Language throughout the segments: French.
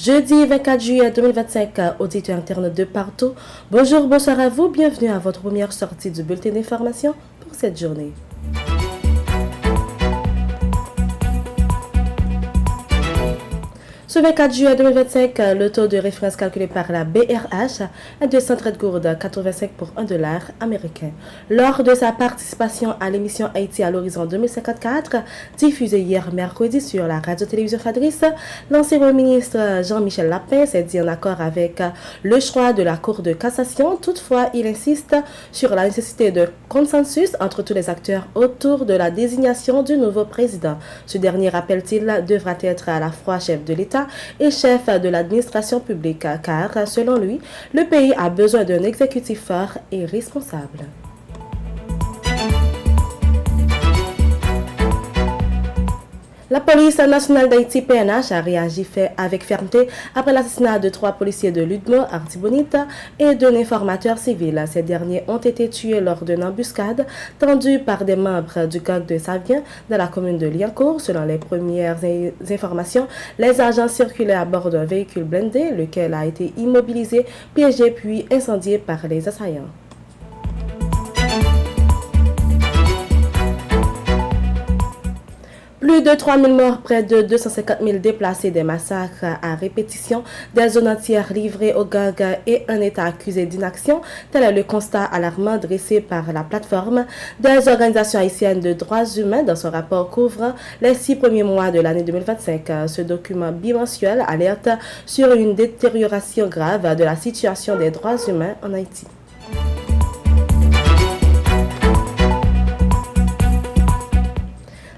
Jeudi 24 juillet 2025, auditeurs internautes de partout. Bonjour, bonsoir à vous. Bienvenue à votre première sortie du bulletin d'information pour cette journée. Ce 24 juillet 2025, le taux de référence calculé par la BRH est de 130 gourdes 85 pour $1 américain. Lors de sa participation à l'émission Haïti à l'horizon 2054, diffusée hier mercredi sur la radio-télévision Fabrice, l'ancien ministre Jean-Michel Lapin s'est dit en accord avec le choix de la Cour de cassation. Toutefois, il insiste sur la nécessité de consensus entre tous les acteurs autour de la désignation du nouveau président. Ce dernier, rappelle-t-il, devra être à la fois chef de l'État et chef de l'administration publique, car, selon lui, le pays a besoin d'un exécutif fort et responsable. La police nationale d'Haïti, PNH, a réagi avec fermeté après l'assassinat de 3 policiers de l'UDMO, Artibonite, et d'un informateur civil. Ces derniers ont été tués lors d'une embuscade tendue par des membres du gang de Savien dans la commune de Liancourt. Selon les premières informations, les agents circulaient à bord d'un véhicule blindé, lequel a été immobilisé, piégé puis incendié par les assaillants. Plus de 3000 morts, près de 250 000 déplacés, des massacres à répétition, des zones entières livrées aux gangs et un État accusé d'inaction. Tel est le constat alarmant dressé par la plateforme des organisations haïtiennes de droits humains dans son rapport couvrant les 6 premiers mois de l'année 2025. Ce document bimensuel alerte sur une détérioration grave de la situation des droits humains en Haïti.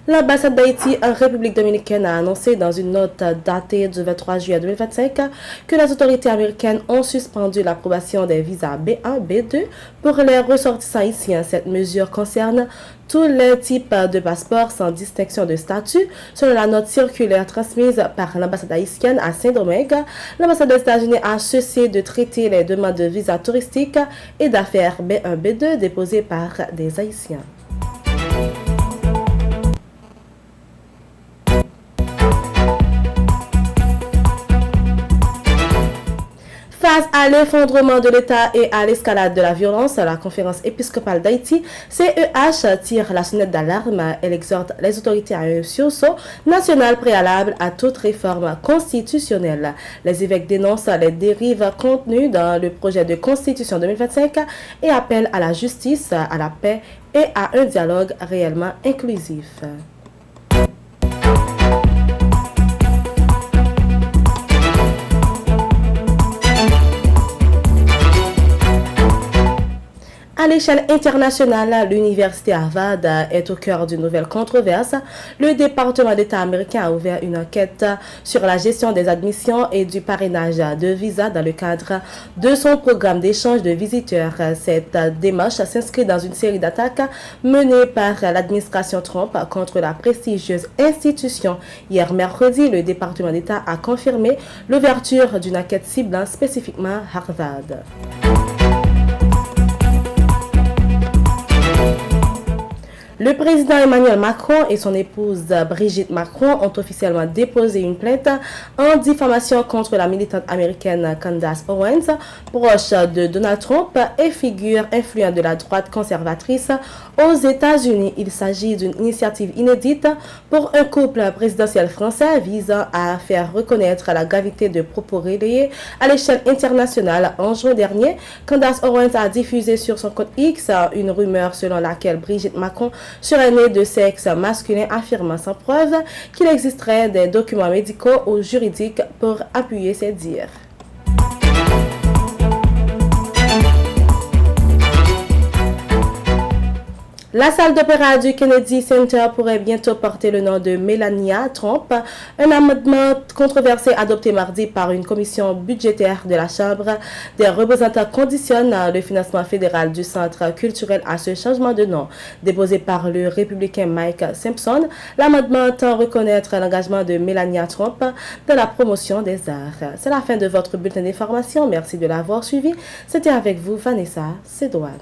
L'ambassade d'Haïti en République dominicaine a annoncé dans une note datée du 23 juillet 2025 que les autorités américaines ont suspendu l'approbation des visas B1, B2 pour les ressortissants haïtiens. Cette mesure concerne tous les types de passeports sans distinction de statut. Selon la note circulaire transmise par l'ambassade haïtienne à Saint-Domingue, l'ambassade des États-Unis a cessé de traiter les demandes de visas touristiques et d'affaires B1, B2 déposées par des Haïtiens. Face à l'effondrement de l'État et à l'escalade de la violence, la conférence épiscopale d'Haïti, CEH, tire la sonnette d'alarme. Elle exhorte les autorités à un sursaut national préalable à toute réforme constitutionnelle. Les évêques dénoncent les dérives contenues dans le projet de constitution 2025 et appellent à la justice, à la paix et à un dialogue réellement inclusif. À l'échelle internationale, l'université Harvard est au cœur d'une nouvelle controverse. Le département d'État américain a ouvert une enquête sur la gestion des admissions et du parrainage de visas dans le cadre de son programme d'échange de visiteurs. Cette démarche s'inscrit dans une série d'attaques menées par l'administration Trump contre la prestigieuse institution. Hier mercredi, le département d'État a confirmé l'ouverture d'une enquête ciblant spécifiquement Harvard. Le président Emmanuel Macron et son épouse Brigitte Macron ont officiellement déposé une plainte en diffamation contre la militante américaine Candace Owens, proche de Donald Trump et figure influente de la droite conservatrice aux États-Unis. Il s'agit d'une initiative inédite pour un couple présidentiel français visant à faire reconnaître la gravité de propos relayés à l'échelle internationale. En juin dernier, Candace Owens a diffusé sur son compte X une rumeur selon laquelle Brigitte Macron serait née de sexe masculin, affirmant sans preuve qu'il existerait des documents médicaux ou juridiques pour appuyer ses dires. La salle d'opéra du Kennedy Center pourrait bientôt porter le nom de Melania Trump. Un amendement controversé adopté mardi par une commission budgétaire de la Chambre des représentants conditionne le financement fédéral du centre culturel à ce changement de nom. Déposé par le républicain Mike Simpson, l'amendement tend à reconnaître l'engagement de Melania Trump dans la promotion des arts. C'est la fin de votre bulletin d'information. Merci de l'avoir suivi. C'était avec vous Vanessa Cédouane.